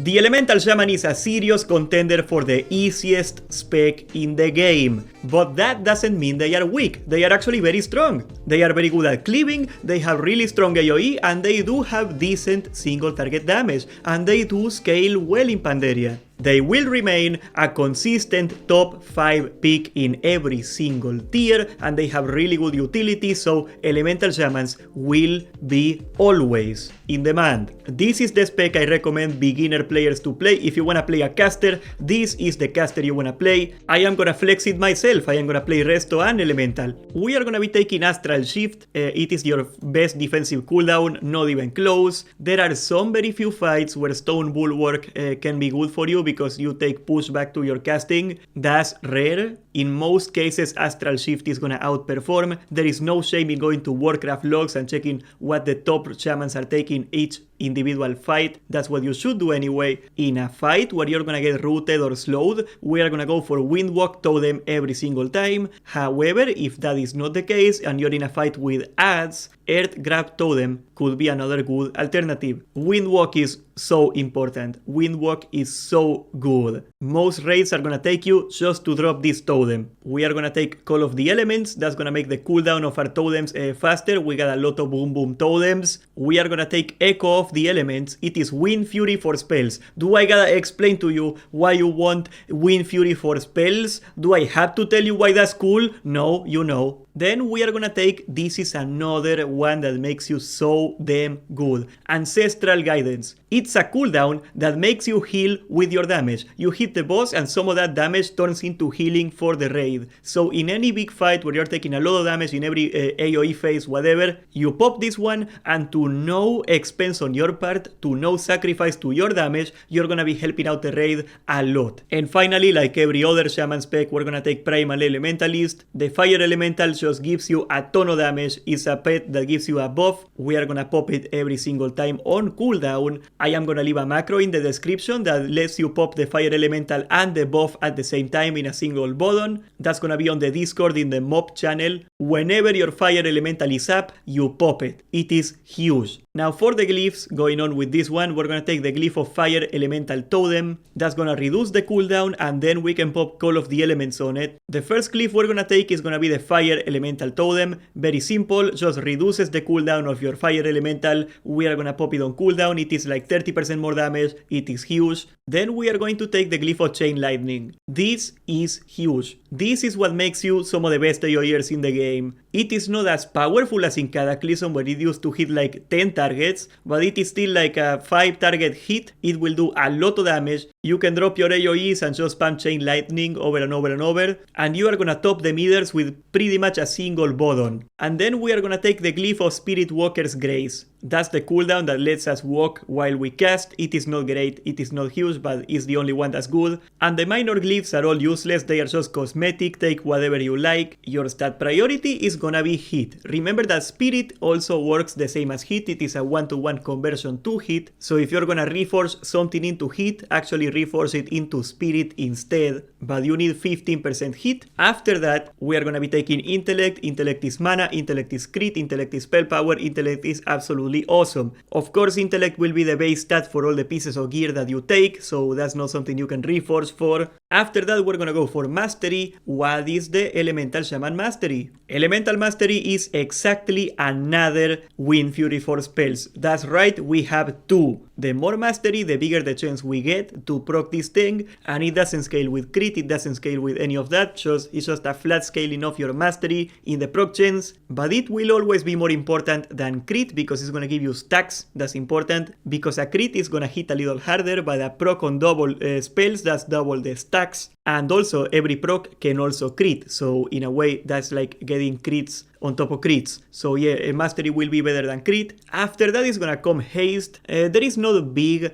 The Elemental Shaman is a serious contender for the easiest spec in the game, but that doesn't mean they are weak. They are actually very strong. They are very good at cleaving, they have really strong AoE, and they do have decent single target damage, and they do scale well in Pandaria. They will remain a consistent top 5 pick in every single tier, and they have really good utility, so Elemental Shamans will be always in demand. This is the spec I recommend beginner players to play. If you wanna play a caster, this is the caster you wanna play. I am gonna flex it myself. I am gonna play Resto and Elemental. We are gonna be taking Astral Shift. It is your best defensive cooldown, not even close. There are some very few fights where Stone Bulwark can be good for you because you take pushback to your casting. That's rare. In most cases, Astral Shift is gonna outperform. There is no shame in going to Warcraft logs and checking what the top shamans are taking each individual fight. That's what you should do anyway. In a fight where you're gonna get rooted or slowed, we are gonna go for Windwalk Totem every single time. However, if that is not the case and you're in a fight with ads, Earth Grab Totem could be another good alternative. Windwalk is so important. Windwalk is so good. Most raids are gonna take you just to drop this totem. We are gonna take Call of the Elements. That's gonna make the cooldown of our totems faster. We got a lot of boom boom totems. We are gonna take Echo of the Elements. It is Wind Fury for spells. Do I gotta explain to you why you want Wind Fury for spells? Do I have to tell you why that's cool? No, you know. Then we are gonna take, this is another one that makes you so damn good. Ancestral Guidance. It's a cooldown that makes you heal with your damage. You hit the boss and some of that damage turns into healing for the raid. So in any big fight where you're taking a lot of damage in every AoE phase, whatever, you pop this one, and to no expense on your part, to no sacrifice to your damage, you're gonna be helping out the raid a lot. And finally, like every other Shaman spec, we're gonna take Primal Elementalist. The Fire Elemental just gives you a ton of damage. It's a pet that gives you a buff. We are gonna pop it every single time on cooldown. I am gonna leave a macro in the description that lets you pop the Fire Elemental and the buff at the same time in a single button. That's gonna be on the Discord in the MoP channel. Whenever your Fire Elemental is up, you pop it. It is huge. Now for the glyphs, going on with this one, we're gonna take the glyph of Fire Elemental Totem. That's gonna reduce the cooldown, and then we can pop Call of the Elements on it. The first glyph we're gonna take is gonna be the Fire Elemental Totem. Very simple, just reduces the cooldown of your Fire Elemental. We are gonna pop it on cooldown. It is like 30% more damage. It is huge. Then we are going to take the glyph of Chain Lightning. This is huge. This is what makes you some of the best AoEers in the game. It is not as powerful as in Cataclysm, where it used to hit like 10 targets, but it is still like a 5 target hit. It will do a lot of damage. You can drop your AoEs and just spam Chain Lightning over and over and over, and you are gonna top the meters with pretty much a single button. And then we are gonna take the glyph of Spirit Walker's Grace. That's the cooldown that lets us walk while we cast. It is not great, it is not huge, but it's the only one that's good. And the minor glyphs are all useless, they are just cosmetic, take whatever you like. Your stat priority is gonna be hit. Remember that Spirit also works the same as hit, it is a 1-to-1 conversion to hit. So if you're gonna reforce something into hit, actually reforce it into Spirit instead, but you need 15% hit. After that, we are gonna be taking Intellect. Intellect is mana, Intellect is crit, Intellect is spell power, Intellect is absolutely awesome. Of course, Intellect will be the base stat for all the pieces of gear that you take, so that's not something you can reforce for. After that, we're gonna go for Mastery. What is the Elemental Shaman Mastery? Elemental Mastery is exactly another Wind Fury for spells. That's right, we have two. The more Mastery, the bigger the chance we get to proc this thing, and it doesn't scale with crit, it doesn't scale with any of that, it's just a flat scaling of your Mastery in the proc chance, but it will always be more important than crit because it's gonna give you stacks. That's important, because a crit is gonna hit a little harder, but a proc on double spells, that's double the stacks. And also every proc can also crit, so in a way that's like getting crits on top of crits. So yeah, a Mastery will be better than crit. After that is gonna come Haste. There is no big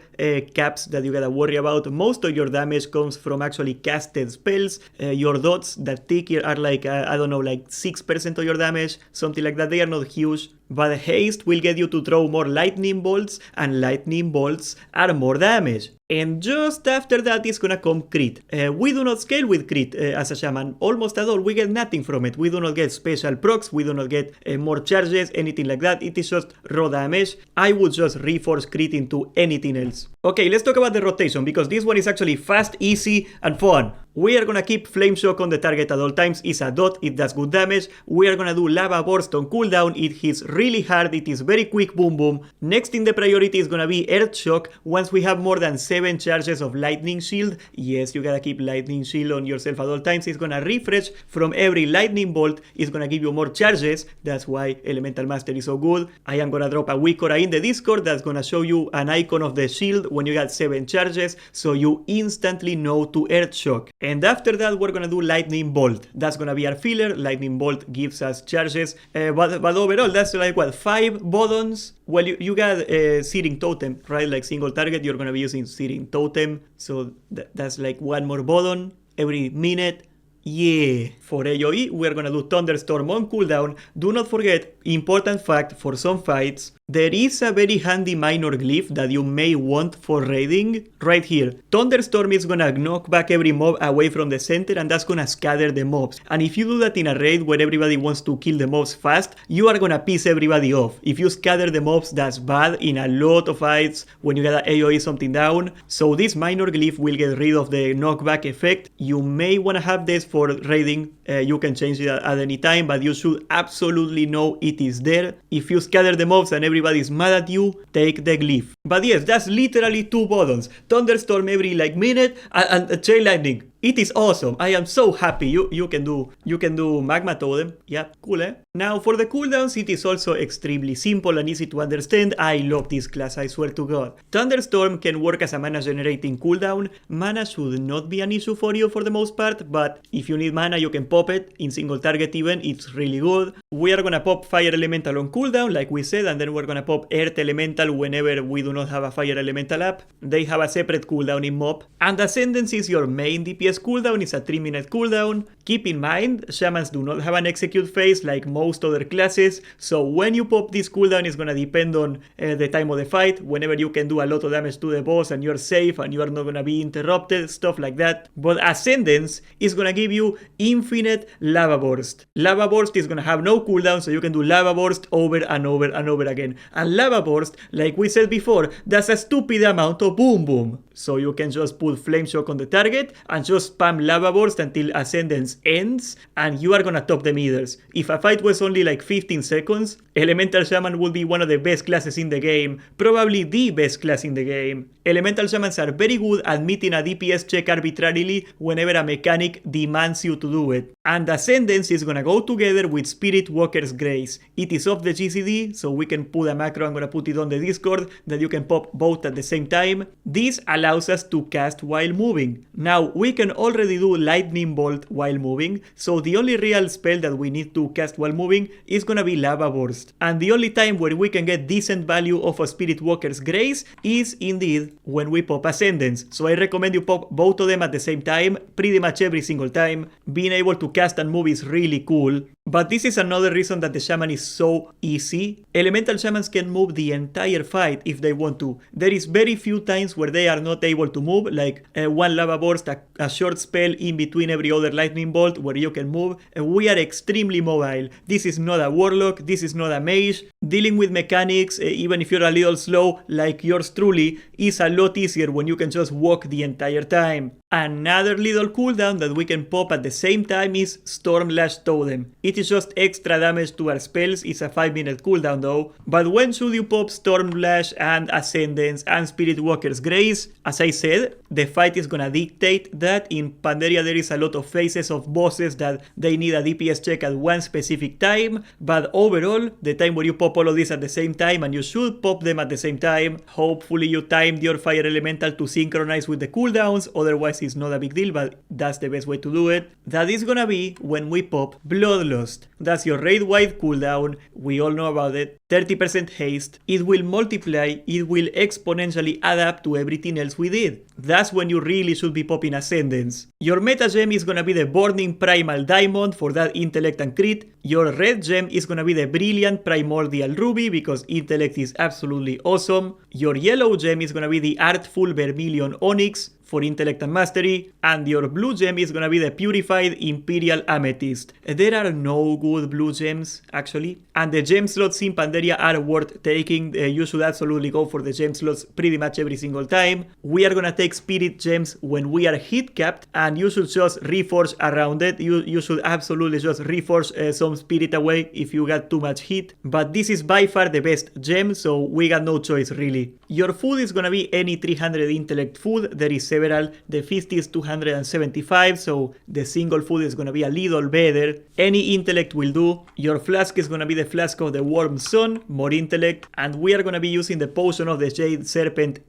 caps that you gotta worry about. Most of your damage comes from actually casted spells. Your dots that tick here are like, I don't know, like 6% of your damage, something like that. They are not huge. But Haste will get you to throw more lightning bolts, and lightning bolts are more damage. And just after that is gonna come crit. We do do not scale with crit as a shaman, almost at all. We get nothing from it. We do not get special procs, we do not get more charges, anything like that. It is just raw damage. I would just reforce crit into anything else. Okay, let's talk about the rotation, because this one is actually fast, easy, and fun. We are gonna keep Flame Shock on the target at all times. It's a dot, it does good damage. We are gonna do Lava Burst on cooldown. It hits really hard, it is very quick boom boom. Next in the priority is gonna be Earth Shock. Once we have more than 7 charges of Lightning Shield, yes, you gotta keep Lightning Shield on yourself at all times. It's gonna refresh from every Lightning Bolt. It's gonna give you more charges. That's why Elemental Master is so good. I am gonna drop a Wikora in the Discord that's gonna show you an icon of the shield when you got 7 charges, so you instantly know to Earth Shock. And after that, we're gonna do Lightning Bolt. That's gonna be our filler. Lightning Bolt gives us charges. But overall, that's like, what, 5 buttons? Well, you got Searing Totem, right? Like single target, you're gonna be using Searing Totem. So that's like 1 more button every minute. Yeah. For AoE, we're gonna do Thunderstorm on cooldown. Do not forget, important fact for some fights, there is a very handy minor glyph that you may want for raiding. Right here. Thunderstorm is gonna knock back every mob away from the center, and that's gonna scatter the mobs. And if you do that in a raid where everybody wants to kill the mobs fast, you are gonna piss everybody off. If you scatter the mobs, that's bad in a lot of fights when you gotta AoE something down. So this minor glyph will get rid of the knockback effect. You may wanna have this for raiding. You can change it at any time, but you should absolutely know it is there. If you scatter the mobs and everybody's mad at you, take the glyph. But yes, that's literally 2 buttons. Thunderstorm every like minute and Chain Lightning. It is awesome. I am so happy. You can do Magma Totem. Yeah, cool, eh? Now for the cooldowns, it is also extremely simple and easy to understand. I love this class, I swear to God. Thunderstorm can work as a mana generating cooldown. Mana should not be an issue for you for the most part, but if you need mana, you can pop it in single target even. It's really good. We are gonna pop Fire Elemental on cooldown, like we said, and then we're gonna pop Earth Elemental whenever we do not have a Fire Elemental up. They have a separate cooldown in MoP. And Ascendance is your main DPS cooldown. Is a 3-minute cooldown. Keep in mind, Shamans do not have an execute phase like most other classes, so when you pop this cooldown is gonna depend on the time of the fight, whenever you can do a lot of damage to the boss and you're safe and you are not gonna be interrupted, stuff like that. But Ascendance is gonna give you infinite Lava Burst. Lava Burst is gonna have no cooldown, so you can do Lava Burst over and over and over again. And Lava Burst, like we said before, does a stupid amount of boom boom. So you can just put Flame Shock on the target and just spam Lava Burst until Ascendance ends, and you are gonna top the meters. If a fight was only like 15 seconds, Elemental Shaman would be one of the best classes in the game, probably the best class in the game. Elemental Shamans are very good at meeting a DPS check arbitrarily whenever a mechanic demands you to do it. And Ascendance is gonna go together with Spirit Walker's Grace. It is off the GCD, so we can put a macro. I'm gonna put it on the Discord that you can pop both at the same time. This allows us to cast while moving. Now, we can already do Lightning Bolt while moving, so the only real spell that we need to cast while moving is gonna be Lava Burst. And the only time where we can get decent value of a Spirit Walker's Grace is indeed when we pop Ascendance. So I recommend you pop both of them at the same time, pretty much every single time. Being able to cast and move is really cool. But this is another reason that the Shaman is so easy. Elemental Shamans can move the entire fight if they want to. There is very few times where they are not able to move, like one Lava Burst, a short spell in between every other Lightning Bolt where you can move. We are extremely mobile. This is not a Warlock, this is not a Mage. Dealing with mechanics, even if you're a little slow, like yours truly, is a lot easier when you can just walk the entire time. Another little cooldown that we can pop at the same time is Stormlash Totem. It is just extra damage to our spells. It's a 5-minute cooldown though. But when should you pop Stormlash and Ascendance and Spirit Walker's Grace? As I said, the fight is gonna dictate that. In Pandaria there is a lot of phases of bosses that they need a DPS check at one specific time. But overall, the time where you pop all of these at the same time, and you should pop them at the same time. Hopefully you timed your Fire Elemental to synchronize with the cooldowns, otherwise it's not a big deal, but that's the best way to do it. That is gonna be when we pop Bloodlust. That's your raid-wide cooldown, we all know about it. 30% haste, it will multiply, it will exponentially add up to everything else we did. That's when you really should be popping Ascendance. Your meta gem is gonna be the Burning Primal Diamond for that intellect and crit. Your red gem is gonna be the Brilliant Primordial Ruby because intellect is absolutely awesome. Your yellow gem is gonna be the Artful Vermilion Onyx for intellect and mastery, and your blue gem is gonna be the purified imperial amethyst. There are no good blue gems actually, and the gem slots in Pandaria are worth taking. You should absolutely go for the gem slots pretty much every single time. We are gonna take spirit gems when we are hit capped, and you should just reforge around it. You should absolutely just reforge some spirit away if you got too much hit, but this is by far the best gem, so we got no choice really. Your food is gonna be any 300 intellect food. There is several. The feast is 275, so the single food is gonna be a little better. Any intellect will do. Your flask is gonna be the flask of the warm sun, more intellect, and we are gonna be using the potion of the Jade Serpent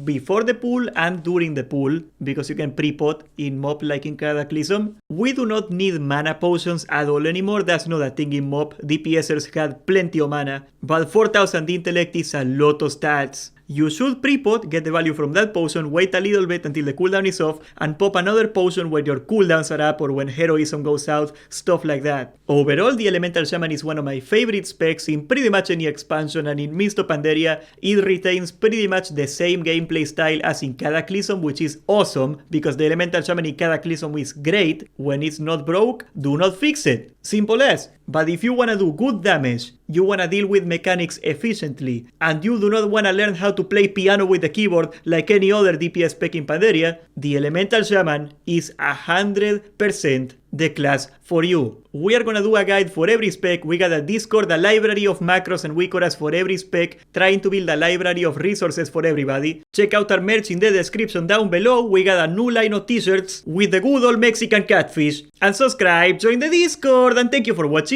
before the pool and during the pool, because you can pre-pot in MoP like in Cataclysm. We do not need mana potions at all anymore. That's not a thing in MoP. DPSers had plenty of mana, but 4000 intellect is a lot of stats. You should pre-pot, get the value from that potion, wait a little bit until the cooldown is off, and pop another potion when your cooldowns are up or when heroism goes out, stuff like that. Overall, the Elemental Shaman is one of my favorite specs in pretty much any expansion, and in Mist of Pandaria, it retains pretty much the same gameplay style as in Cataclysm, which is awesome, because the Elemental Shaman in Cataclysm is great. When it's not broke, do not fix it. Simple as. But if you wanna do good damage, you wanna deal with mechanics efficiently, and you do not wanna learn how to play piano with the keyboard like any other DPS spec in Pandaria, the Elemental Shaman is 100% the class for you. We are gonna do a guide for every spec. We got a Discord, a library of macros and Wicoras for every spec, trying to build a library of resources for everybody. Check out our merch in the description down below. We got a new line of t-shirts with the good old Mexican catfish. And subscribe, join the Discord, and thank you for watching!